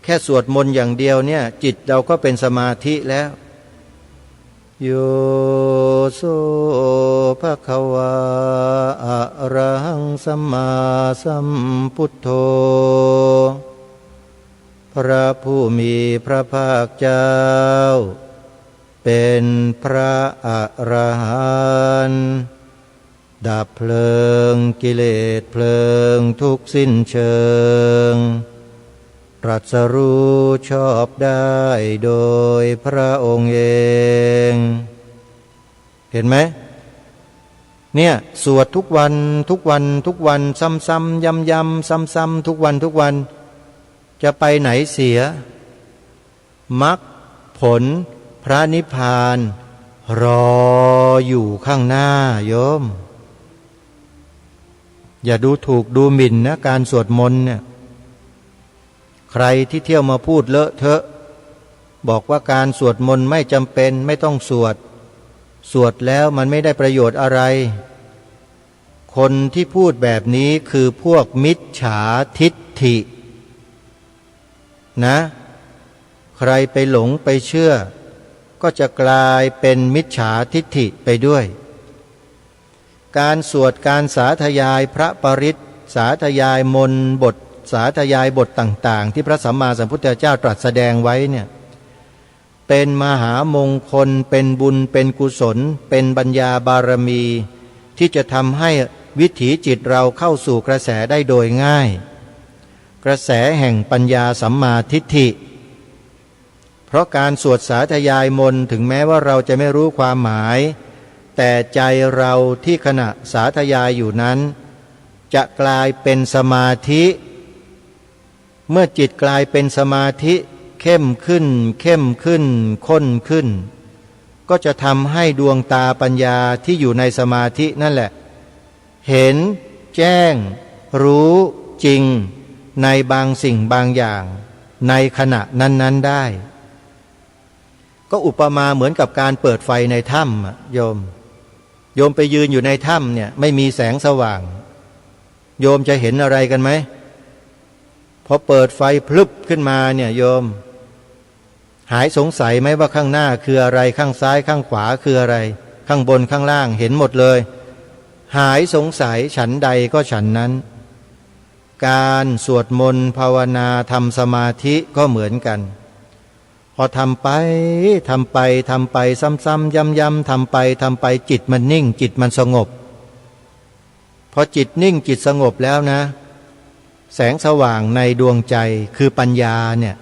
Speaker 1: แค่สวดมนต์อย่างเดียวเนี่ยจิตเราก็เป็นสมาธิแล้วโยโสภะคะวาอะระหังสัมมาสัมพุทโธพระผู้มีพระภาคเจ้าเป็นพระอรหันต์ดับเพลิงกิเลสเพลิงทุกสิ้นเชิงตรัสรู้ชอบได้โดยพระองค์เองเห็นไหมเนี่ยสวดทุกวันซ้ำๆย้ำๆซ้ำๆทุกวันจะไปไหนเสียมรรคผลพระนิพพานรออยู่ข้างหน้าโยมอย่าดูถูกดูหมิ่นนะการสวดมนต์เนี่ยใครที่เที่ยวมาพูดเลอะเทอะบอกว่าการสวดมนต์ไม่จำเป็นไม่ต้องสวดแล้วมันไม่ได้ประโยชน์อะไรคนที่พูดแบบนี้คือพวกมิจฉาทิฏฐินะใครไปหลงไปเชื่อก็จะกลายเป็นมิจฉาทิฏฐิไปด้วยการสวดการสาธยายพระปริตรสาธยายมนต์บทสาธยายบทต่างๆที่พระสัมมาสัมพุทธเจ้าตรัสแสดงไว้เนี่ยเป็นมหามงคลเป็นบุญเป็นกุศลเป็นปัญญาบารมีที่จะทำให้วิถีจิตเราเข้าสู่กระแสได้โดยง่ายกระแสแห่งปัญญาสัมมาทิฏฐิ เพราะการสวดสาธยายมนต์ถึงแม้ว่าเราจะไม่รู้ความหมายแต่ใจเราที่ขณะสาธยายอยู่นั้นจะกลายเป็นสมาธิเมื่อจิตกลายเป็นสมาธิเข้มขึ้นเข้มขึ้นข้นขึ้นก็จะทำให้ดวงตาปัญญาที่อยู่ในสมาธินั่นแหละเห็นแจ้งรู้จริงในบางสิ่งบางอย่างในขณะนั้นๆได้ก็อุปมาเหมือนกับการเปิดไฟในถ้ำโยมไปยืนอยู่ในถ้ำเนี่ยไม่มีแสงสว่างโยมจะเห็นอะไรกันไหมพอเปิดไฟพลึบขึ้นมาเนี่ยโยมหายสงสัยไหมว่าข้างหน้าคืออะไรข้างซ้ายข้างขวาคืออะไรข้างบนข้างล่างเห็นหมดเลยหายสงสัยฉันใดก็ฉันนั้นการสวดมนต์ภาวนาทำสมาธิก็เหมือนกันพอทำไปซ้ำๆย้ำๆทำไปจิตมันนิ่งจิตมันสงบพอจิตนิ่งจิตสงบแล้วนะแสงสว่างในดวงใจคือปัญญาเนี่ย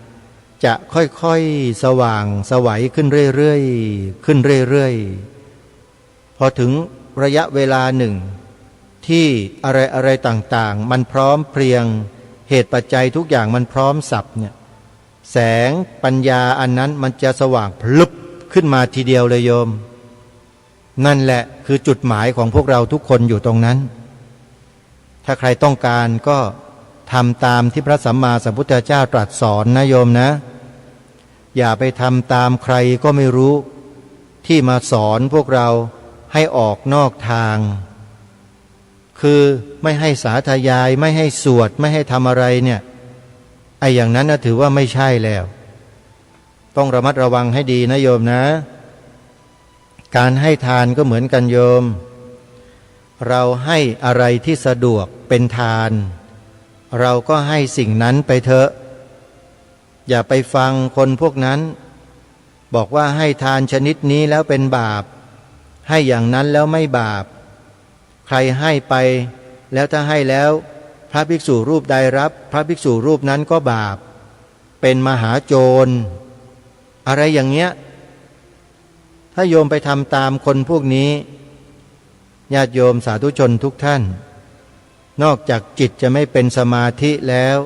Speaker 1: จะค่อยๆสว่างสวัยขึ้นเรื่อยๆขึ้นเรื่อยๆพอถึงระยะเวลาหนึ่งที่อะไรต่างๆมันพร้อมเพรียงเหตุปัจจัยทุกอย่างมันพร้อมสับเนี่ยแสงปัญญาอันนั้นมันจะสว่างพลึบขึ้นมาทีเดียวเลยโยมนั่นแหละคือจุดหมายของพวกเราทุกคนอยู่ตรงนั้นถ้าใครต้องการก็ทำตามที่พระสัมมาสัมพุทธเจ้าตรัสสอนนะโยมนะอย่าไปทำตามใครก็ไม่รู้ที่มาสอนพวกเราให้ออกนอกทางคือไม่ให้สาธยายไม่ให้สวดไม่ให้ทำอะไรเนี่ยไอ้อย่างนั้นนะถือว่าไม่ใช่แล้วต้องระมัดระวังให้ดีนะโยมนะการให้ทานก็เหมือนกันโยมเราให้อะไรที่สะดวกเป็นทานเราก็ให้สิ่งนั้นไปเถอะอย่าไปฟังคนพวกนั้นบอกว่าให้ทานชนิดนี้แล้วเป็นบาปให้อย่างนั้นแล้วไม่บาปใครให้ไปแล้วถ้าให้แล้วพระภิกษุรูปใดรับพระภิกษุรูปนั้นก็บาปเป็นมหาโจรอะไรอย่างเงี้ยถ้าโยมไปทำตามคนพวกนี้ญาติโยมสาธุชนทุกท่านนอกจากจิตจะไม่เป็นสมาธิแล้ว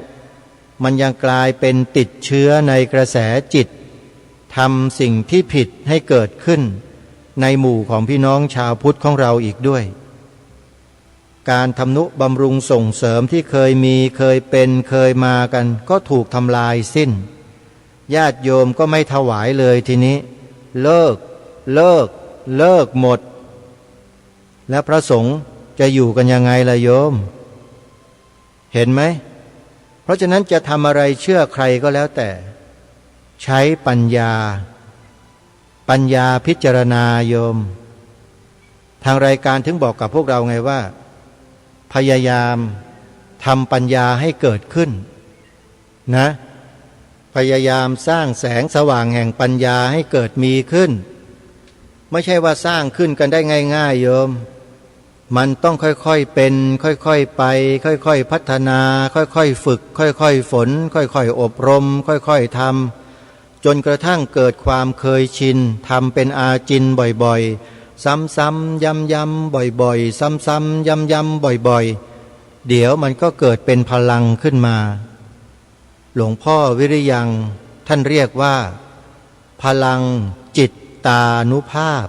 Speaker 1: มันยังกลายเป็นติดเชื้อในกระแสจิตทำสิ่งที่ผิดให้เกิดขึ้นในหมู่ของพี่น้องชาวพุทธของเราอีกด้วยการทำนุบำรุงส่งเสริมที่เคยมีเคยเป็นเคยมากันก็ถูกทำลายสิ้นญาติโยมก็ไม่ถวายเลยทีนี้เลิกหมดและพระสงฆ์จะอยู่กันยังไงล่ะโยมเห็นไหมเพราะฉะนั้นจะทำอะไรเชื่อใครก็แล้วแต่ใช้ปัญญาพิจารณาโยมทางรายการถึงบอกกับพวกเราไงว่าพยายามทำปัญญาให้เกิดขึ้นนะพยายามสร้างแสงสว่างแห่งปัญญาให้เกิดมีขึ้นไม่ใช่ว่าสร้างขึ้นกันได้ง่ายๆโยมมันต้องค่อยๆเป็นค่อยๆไปค่อยๆพัฒนาค่อยๆฝึกค่อยๆฝนค่อยๆอบรมค่อยๆทำจนกระทั่งเกิดความเคยชินทำเป็นอาจินบ่อยๆซ้ำๆย้ำๆบ่อยๆซ้ำๆย้ำๆบ่อยๆเดี๋ยวมันก็เกิดเป็นพลังขึ้นมาหลวงพ่อวิริยังท่านเรียกว่าพลังจิตตานุภาพ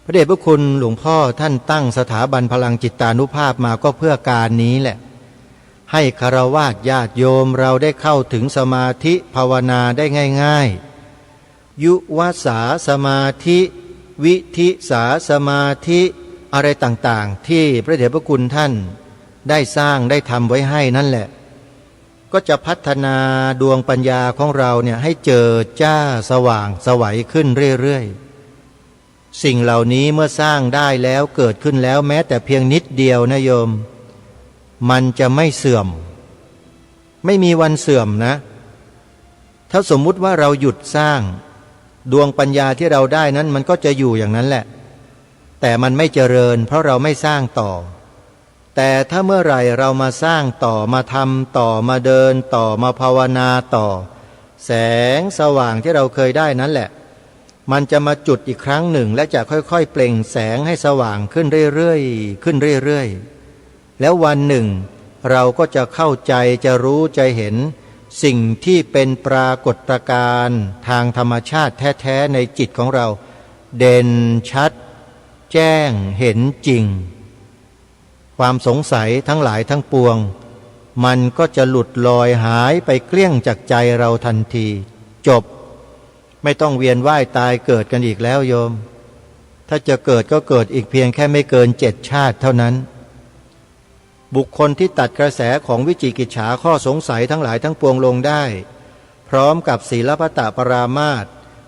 Speaker 1: พระเดชพระคุณหลวงพ่อท่านตั้งสถาบันพลังจิตตานุภาพมาก็เพื่อการนี้แหละให้ฆราวาสญาติโยมเราได้เข้าถึงสมาธิภาวนาได้ง่ายๆยุวสาสมาธิวิธิสาสมาธิอะไรต่างๆที่พระเดชพระคุณท่านได้สร้างได้ทำไว้ให้นั่นแหละก็จะพัฒนาดวงปัญญาของเราเนี่ยให้เจิดจ้าสว่างไสวขึ้นเรื่อยๆสิ่งเหล่านี้เมื่อสร้างได้แล้วเกิดขึ้นแล้วแม้แต่เพียงนิดเดียวนะโยมมันจะไม่เสื่อมไม่มีวันเสื่อมนะถ้าสมมุติว่าเราหยุดสร้างดวงปัญญาที่เราได้นั้นมันก็จะอยู่อย่างนั้นแหละแต่มันไม่เจริญเพราะเราไม่สร้างต่อแต่ถ้าเมื่อไหร่เรามาสร้างต่อมาทำต่อมาเดินต่อมาภาวนาต่อ แสงสว่างที่เราเคยได้นั้นแหละมันจะมาจุดอีกครั้งหนึ่งและจะค่อยๆเปล่งแสงให้สว่างขึ้นเรื่อยๆขึ้นเรื่อยๆแล้ววันหนึ่งเราก็จะเข้าใจจะรู้จะเห็นสิ่งที่เป็นปรากฏการณ์ทางธรรมชาติแท้ๆในจิตของเราเด่นชัดแจ้งเห็นจริงความสงสัยทั้งหลายทั้งปวงมันก็จะหลุดลอยหายไปเกลี้ยงจากใจเราทันทีจบไม่ต้องเวียนว่ายตายเกิดกันอีกแล้วโยมถ้าจะเกิดก็เกิดอีกเพียงแค่ไม่เกิน7 ชาติเท่านั้นบุคคลที่ตัดกระแสของวิจิกิจฉาข้อสงสัยทั้งหลายทั้งปวงลงได้พร้อมกับศีลพัตตปรามาส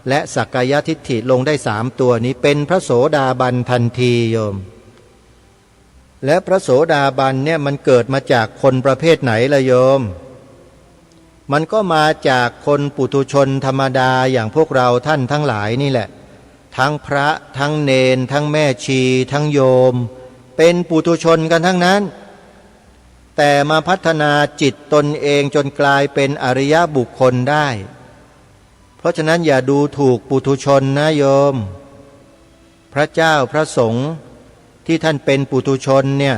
Speaker 1: และสักกายทิฏฐิลงได้3 ตัวนี้เป็นพระโสดาบันทันทีโยมและพระโสดาบันเนี่ยมันเกิดมาจากคนประเภทไหนล่ะโยมมันก็มาจากคนปุถุชนธรรมดาอย่างพวกเราท่านทั้งหลายนี่แหละทั้งพระทั้งเนนทั้งแม่ชีทั้งโยมเป็นปุถุชนกันทั้งนั้นแต่มาพัฒนาจิตตนเองจนกลายเป็นอริยบุคคลได้เพราะฉะนั้นอย่าดูถูกปุถุชนนะโยมพระเจ้าพระสงฆ์ที่ท่านเป็นปุถุชนเนี่ย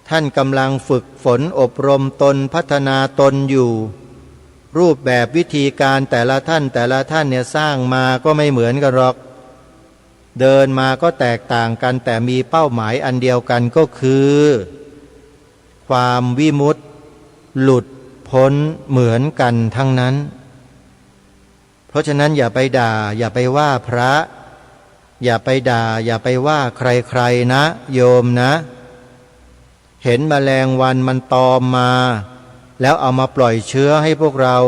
Speaker 1: ท่านกำลังฝึกฝนอบรมตนพัฒนาตนอยู่รูปแบบวิธีการแต่ละท่านเนี่ยสร้างมาก็ไม่เหมือนกันหรอกเดินมาก็แตกต่างกันแต่มีเป้าหมายอันเดียวกันก็คือความวิมุตติหลุดพ้นเหมือนกันทั้งนั้นเพราะฉะนั้นอย่าไปด่าอย่าไปว่าพระอย่าไปด่าอย่าไปว่าใครๆนะโยมนะเห็นแมลงวันมันตอมมาแล้วเอามาปล่อยเชื้อให้พวกเรา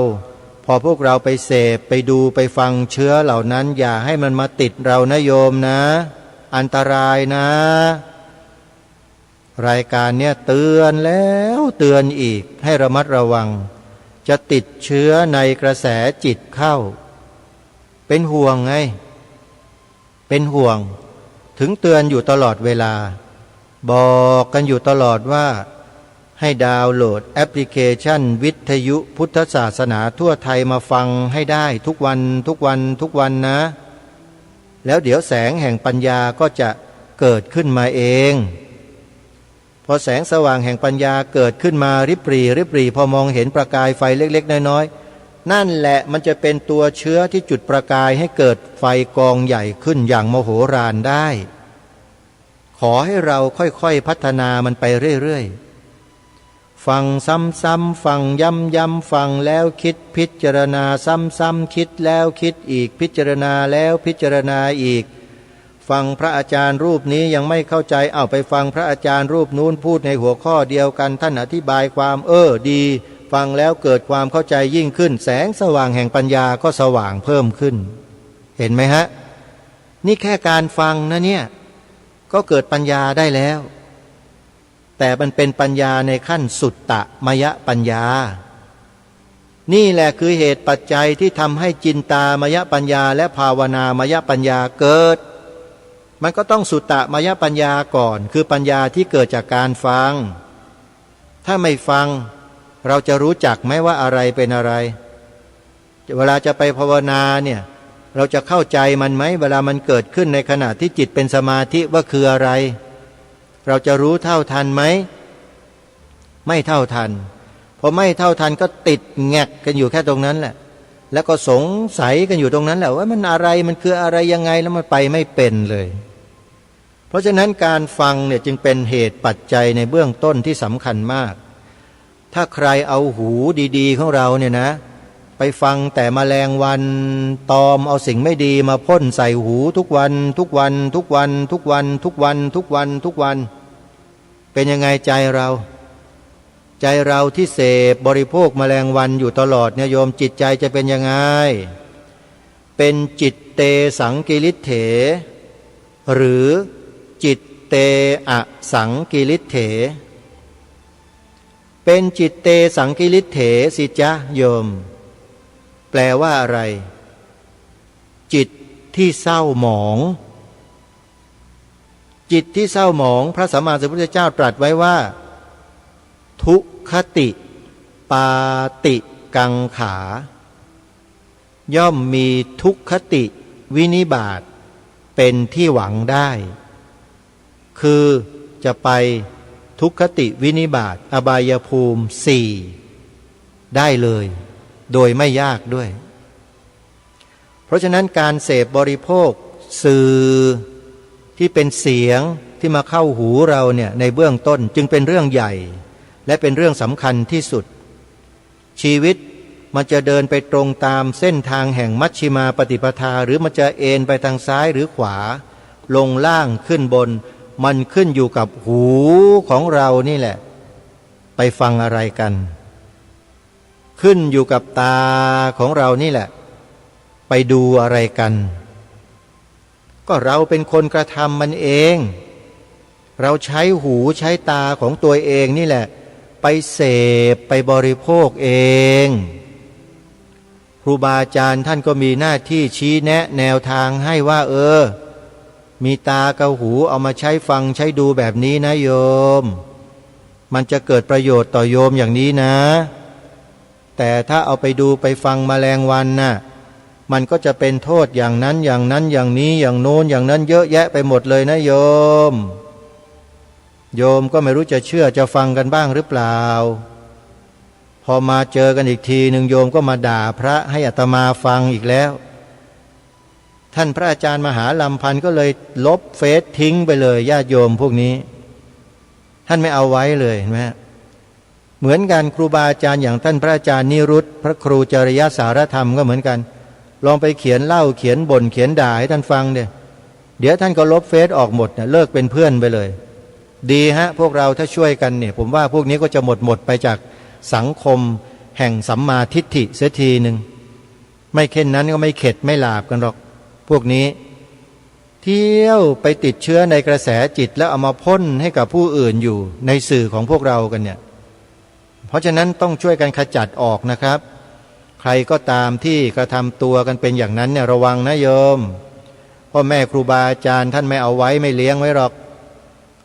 Speaker 1: พอพวกเราไปเสพไปดูไปฟังเชื้อเหล่านั้นอย่าให้มันมาติดเรานะโยมนะอันตรายนะรายการเนี่ยเตือนแล้วเตือนอีกให้ระมัดระวังจะติดเชื้อในกระแสจิตเข้าเป็นห่วงไงเป็นห่วงถึงเตือนอยู่ตลอดเวลาบอกกันอยู่ตลอดว่าให้ดาวน์โหลดแอปพลิเคชันวิทยุพุทธศาสนาทั่วไทยมาฟังให้ได้ทุกวันนะแล้วเดี๋ยวแสงแห่งปัญญาก็จะเกิดขึ้นมาเองพอแสงสว่างแห่งปัญญาเกิดขึ้นมาริบหรี่พอมองเห็นประกายไฟเล็กๆน้อยๆนั่นแหละมันจะเป็นตัวเชื้อที่จุดประกายให้เกิดไฟกองใหญ่ขึ้นอย่างมโหฬารได้ขอให้เราค่อยๆพัฒนามันไปเรื่อยๆฟังซ้ำๆฟังย้ำๆฟังแล้วคิดพิจารณาซ้ำๆคิดแล้วคิดอีกพิจารณาแล้วพิจารณาอีกฟังพระอาจารย์รูปนี้ยังไม่เข้าใจเอาไปฟังพระอาจารย์รูปนู้นพูดในหัวข้อเดียวกันท่านอธิบายความดีฟังแล้วเกิดความเข้าใจยิ่งขึ้นแสงสว่างแห่งปัญญาก็สว่างเพิ่มขึ้นเห็นไหมฮะนี่แค่การฟังนะเนี่ยก็เกิดปัญญาได้แล้วแต่มันเป็นปัญญาในขั้นสุตตมยปัญญานี่แหละคือเหตุปัจจัยที่ทำให้จินตามยปัญญาและภาวนามยปัญญาเกิดมันก็ต้องสุตตมยปัญญาก่อนคือปัญญาที่เกิดจากการฟังถ้าไม่ฟังเราจะรู้จักไหมว่าอะไรเป็นอะไรเวลาจะไปภาวนาเนี่ยเราจะเข้าใจมันไหมเวลามันเกิดขึ้นในขณะที่จิตเป็นสมาธิว่าคืออะไรเราจะรู้เท่าทันไหมไม่เท่าทันพอไม่เท่าทันก็ติดแงกกันอยู่แค่ตรงนั้นแหละแล้วก็สงสัยกันอยู่ตรงนั้นแหละว่ามันอะไรมันคืออะไรยังไงแล้วมันไปไม่เป็นเลยเพราะฉะนั้นการฟังเนี่ยจึงเป็นเหตุปัจจัยในเบื้องต้นที่สำคัญมากถ้าใครเอาหูดีๆของเราเนี่ยนะไปฟังแต่แมลงวันตอมเอาสิ่งไม่ดีมาพ่นใส่หูทุกวันเป็นยังไงใจเราที่เสพบริโภคแมลงวันอยู่ตลอดเนี่ยโยมจิตใจจะเป็นยังไงเป็นจิตเตสังกิริเถหรือจิตเตอสังกิริเถเป็นจิตเตสังกิริเถสิจ๊ะโยมแปลว่าอะไรจิตที่เศร้าหมองจิตที่เศร้าหมองพระสัมมาสัมพุทธเจ้าตรัสไว้ว่าทุคติปาติกังขา ย่อมมีทุกขติวินิบาตเป็นที่หวังได้ คือจะไปทุกขติวินิบาตอบายภูมิ4ได้เลยโดยไม่ยากด้วยเพราะฉะนั้นการเสพบริโภคสื่อที่เป็นเสียงที่มาเข้าหูเราเนี่ยในเบื้องต้นจึงเป็นเรื่องใหญ่และเป็นเรื่องสำคัญที่สุดชีวิตมันจะเดินไปตรงตามเส้นทางแห่งมัชฌิมาปฏิปทาหรือมันจะเอนไปทางซ้ายหรือขวาลงล่างขึ้นบนมันขึ้นอยู่กับหูของเรานี่แหละไปฟังอะไรกันขึ้นอยู่กับตาของเรานี่แหละไปดูอะไรกันก็เราเป็นคนกระทำมันเองเราใช้หูใช้ตาของตัวเองนี่แหละไปเสพไปบริโภคเองครูบาอาจารย์ท่านก็มีหน้าที่ชี้แนะแนวทางให้ว่ามีตากับหูเอามาใช้ฟังใช้ดูแบบนี้นะโยมมันจะเกิดประโยชน์ต่อโยมอย่างนี้นะแต่ถ้าเอาไปดูไปฟังแมลงวันน่ะมันก็จะเป็นโทษอย่างนั้นอย่างนั้นอย่างนี้อย่างโน้นอย่างนั้นเยอะแยะไปหมดเลยนะโยมก็ไม่รู้จะเชื่อจะฟังกันบ้างหรือเปล่าพอมาเจอกันอีกทีหนึ่งโยมก็มาด่าพระให้อาตมาฟังอีกแล้วท่านพระอาจารย์มหาลำพันธ์ก็เลยลบเฟซทิ้งไปเลยญาติโยมพวกนี้ท่านไม่เอาไว้เลยเห็นไหมเหมือนกันครูบาอาจารย์อย่างท่านพระอาจารย์นิรุตพระครูจริยสารธรรมก็เหมือนกันลองไปเขียนเล่าเขียนบ่นเขียนด่าให้ท่านฟังเดี๋ยวท่านก็ลบเฟซออกหมดเลิกเป็นเพื่อนไปเลยดีฮะพวกเราถ้าช่วยกันเนี่ยผมว่าพวกนี้ก็จะหมดไปจากสังคมแห่งสัมมาทิฏฐิเสียทีหนึ่งไม่เช่นนั้นก็ไม่เข็ดไม่หลาบกันหรอกพวกนี้เที่ยวไปติดเชื้อในกระแสจิตแล้วเอามาพ่นให้กับผู้อื่นอยู่ในสื่อของพวกเรากันเนี่ยเพราะฉะนั้นต้องช่วยกันขจัดออกนะครับใครก็ตามที่กระทำตัวกันเป็นอย่างนั้นเนี่ยระวังนะโยมพ่อแม่ครูบาอาจารย์ท่านไม่เอาไว้ไม่เลี้ยงไว้หรอก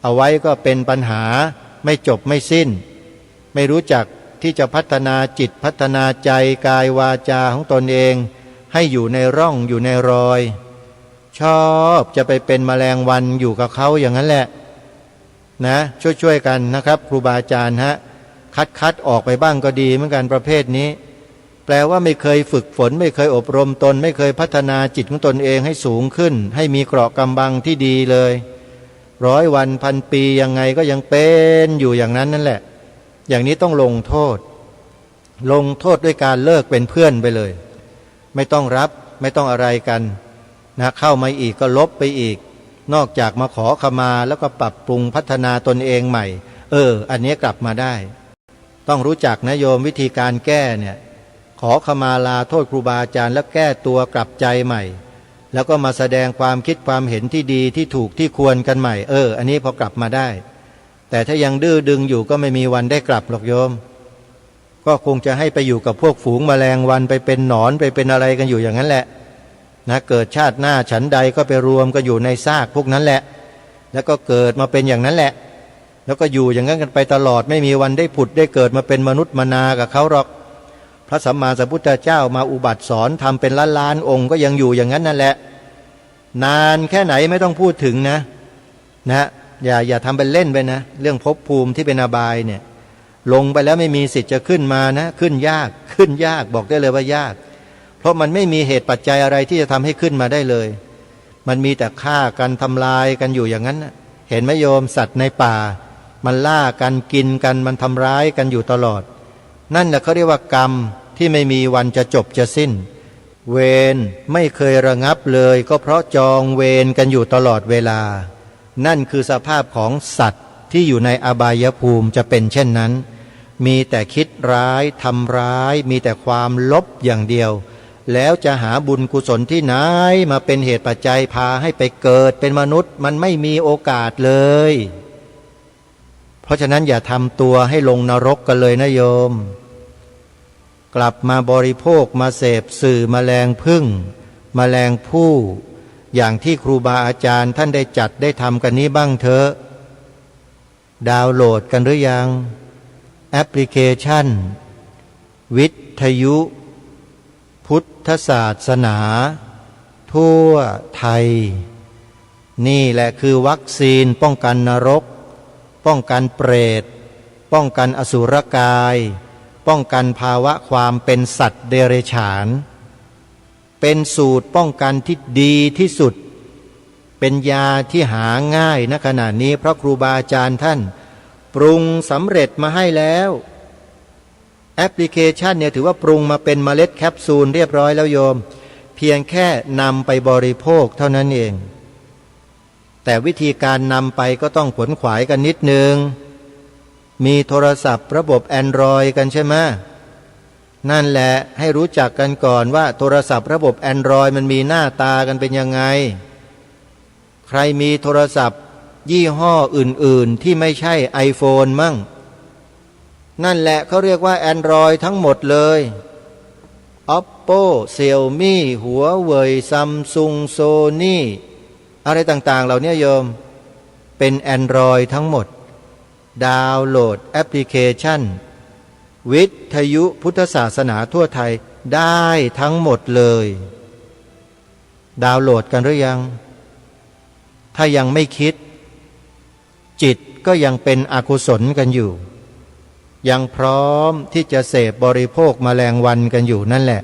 Speaker 1: เอาไว้ก็เป็นปัญหาไม่จบไม่สิ้นไม่รู้จักที่จะพัฒนาจิตพัฒนาใจกายวาจาของตนเองให้อยู่ในร่องอยู่ในรอยชอบจะไปเป็นแมลงวันอยู่กับเขาอย่างนั้นแหละนะช่วยกันนะครับครูบาอาจารย์คัดออกไปบ้างก็ดีเหมือนกันประเภทนี้แปลว่าไม่เคยฝึกฝนไม่เคยอบรมตนไม่เคยพัฒนาจิตของตนเองให้สูงขึ้นให้มีเกราะกำบังที่ดีเลย100 วันพันปียังไงก็ยังเป็นอยู่อย่างนั้นนั่นแหละอย่างนี้ต้องลงโทษด้วยการเลิกเป็นเพื่อนไปเลยไม่ต้องรับไม่ต้องอะไรกันนะเข้ามาอีกก็ลบไปอีกนอกจากมาขอขมาแล้วก็ปรับปรุงพัฒนาตนเองใหม่อันนี้กลับมาได้ต้องรู้จักนะโยมวิธีการแก้เนี่ยขอขมาลาโทษครูบาอาจารย์แล้วแก้ตัวกลับใจใหม่แล้วก็มาแสดงความคิดความเห็นที่ดีที่ถูกที่ควรกันใหม่อันนี้พอกลับมาได้แต่ถ้ายังดื้อดึงอยู่ก็ไม่มีวันได้กลับหรอกโยมก็คงจะให้ไปอยู่กับพวกฝูงแมลงวันไปเป็นหนอนไปเป็นอะไรกันอยู่อย่างนั้นแหละนะเกิดชาติหน้าฉันใดก็ไปรวมก็อยู่ในซากพวกนั้นแหละแล้วก็เกิดมาเป็นอย่างนั้นแหละแล้วก็อยู่อย่างนั้นกันไปตลอดไม่มีวันได้ผุดได้เกิดมาเป็นมนุษย์มนากับเขาหรอกพระสัมมาสัมพุทธเจ้ามาอุบัติสอนทำเป็นล้านองค์ก็ยังอยู่อย่างนั้นนั่นแหละนานแค่ไหนไม่ต้องพูดถึงนะอย่าทำเป็นเล่นไปนะเรื่องภพภูมิที่เป็นอบายเนี่ยลงไปแล้วไม่มีสิทธิ์จะขึ้นมานะขึ้นยากบอกได้เลยว่ายากเพราะมันไม่มีเหตุปัจจัยอะไรที่จะทำให้ขึ้นมาได้เลยมันมีแต่ฆ่ากันทำลายกันอยู่อย่างนั้นเห็นไหมโยมสัตว์ในป่ามันล่ากันกินกันมันทำร้ายกันอยู่ตลอดนั่นแหละเขาเรียกว่ากรรมที่ไม่มีวันจะจบจะสิ้นเวรไม่เคยระงับเลยก็เพราะจองเวรกันอยู่ตลอดเวลานั่นคือสภาพของสัตว์ที่อยู่ในอบายภูมิจะเป็นเช่นนั้นมีแต่คิดร้ายทำร้ายมีแต่ความลบอย่างเดียวแล้วจะหาบุญกุศลที่ไหนมาเป็นเหตุปัจจัยพาให้ไปเกิดเป็นมนุษย์มันไม่มีโอกาสเลยเพราะฉะนั้นอย่าทำตัวให้ลงนรกกันเลยนะโยมกลับมาบริโภคมาเสพสื่อแมลงผึ้งแมลงผู้อย่างที่ครูบาอาจารย์ท่านได้จัดได้ทำกันนี้บ้างเถอะดาวน์โหลดกันหรือยังแอปพลิเคชันวิทยุพุทธ ธศาสนาทั่วไทยนี่แหละคือวัคซีนป้องกันนรกป้องกันเปรตป้องกันอสุรกายป้องกันภาวะความเป็นสัตว์เดรัจฉานเป็นสูตรป้องกันที่ดีที่สุดเป็นยาที่หาง่ายณขณะนี้เพราะครูบาอาจารย์ท่านปรุงสำเร็จมาให้แล้วแอปพลิเคชันเนี่ยถือว่าปรุงมาเป็นเมล็ดแคปซูลเรียบร้อยแล้วโยมเพียงแค่นำไปบริโภคเท่านั้นเองแต่วิธีการนำไปก็ต้องขวนขวายกันนิดนึงมีโทรศัพท์ระบบ Android กันใช่ไหมนั่นแหละให้รู้จักกันก่อนว่าโทรศัพท์ระบบ Android มันมีหน้าตากันเป็นยังไงใครมีโทรศัพท์ยี่ห้ออื่นๆที่ไม่ใช่ iPhone มั่งนั่นแหละเขาเรียกว่า Android ทั้งหมดเลย Oppo Xiaomi Huawei Samsung Sony อะไรต่างๆเหล่านี้โยมเป็น Android ทั้งหมดดาวน์โหลดแอปพลิเคชันวิทยุพุทธศาสนาทั่วไทยได้ทั้งหมดเลยดาวน์โหลดกันหรือยังถ้ายังไม่คิดจิตก็ยังเป็นอกุศลกันอยู่ยังพร้อมที่จะเสพบริโภคแมลงวันกันอยู่นั่นแหละ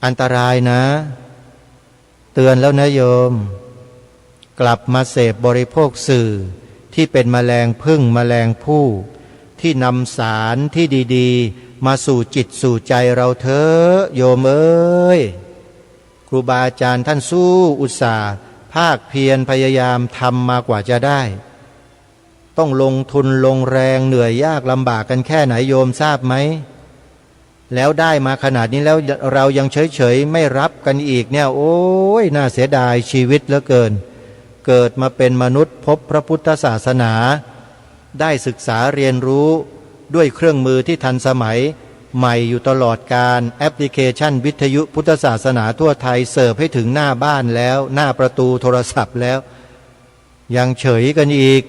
Speaker 1: อันตรายนะเตือนแล้วนะโยมกลับมาเสพบริโภคสื่อที่เป็นแมลงพึ่งแมลงผู้ที่นำสารที่ดีๆมาสู่จิตสู่ใจเราเถอะโยมเอ้ยครูบาอาจารย์ท่านสู้อุตส่าห์ภาคเพียรพยายามทำมากว่าจะได้ต้องลงทุนลงแรงเหนื่อยยากลำบากกันแค่ไหนโยมทราบไหมแล้วได้มาขนาดนี้แล้วเรายังเฉยๆไม่รับกันอีกเนี่ยโอ้ยน่าเสียดายชีวิตเหลือเกินเกิดมาเป็นมนุษย์พบพระพุทธศาสนาได้ศึกษาเรียนรู้ด้วยเครื่องมือที่ทันสมัยใหม่อยู่ตลอดการแอปพลิเคชันวิทยุพุทธศาสนาทั่วไทยเสิร์ฟให้ถึงหน้าบ้านแล้วหน้าประตูโทรศัพท์แล้วยังเฉยกันอีก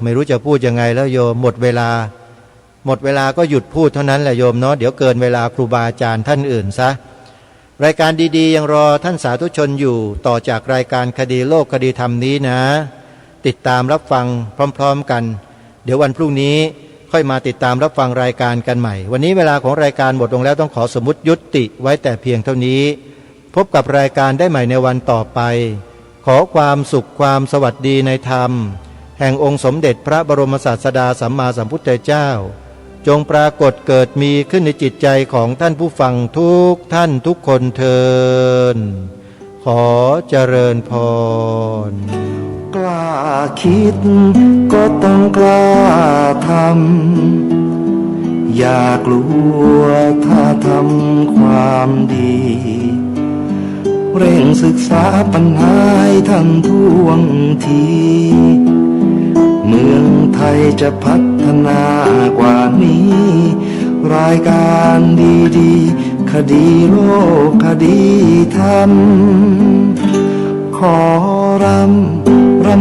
Speaker 1: ไม่รู้จะพูดยังไงแล้วโยมหมดเวลาก็หยุดพูดเท่านั้นแหละโยมเนาะเดี๋ยวเกินเวลาครูบาอาจารย์ท่านอื่นซะรายการดีๆยังรอท่านสาธุชนอยู่ต่อจากรายการคดีโลกคดีธรรมนี้นะติดตามรับฟังพร้อมๆกันเดี๋ยววันพรุ่งนี้ค่อยมาติดตามรับฟังรายการกันใหม่วันนี้เวลาของรายการหมดลงแล้วต้องขอสมมุติยุติไว้แต่เพียงเท่านี้พบกับรายการได้ใหม่ในวันต่อไปขอความสุขความสวัสดีในธรรมแห่งองค์สมเด็จพระบรมศาสดาสัมมาสัมพุทธเจ้าจงปรากฏเกิดมีขึ้นในจิตใจของท่านผู้ฟังทุกท่านทุกคนเทินขอเจริญพร
Speaker 2: กล้าคิดก็ต้องกล้าทำอย่ากลัวถ้าทำความดีเร่งศึกษาปัญหาให้ทันท่วงทีเมืองไทยจะพัฒนากว่านี้รายการดีๆคดีโลกคดีธรรมขอร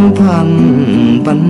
Speaker 2: ำพัน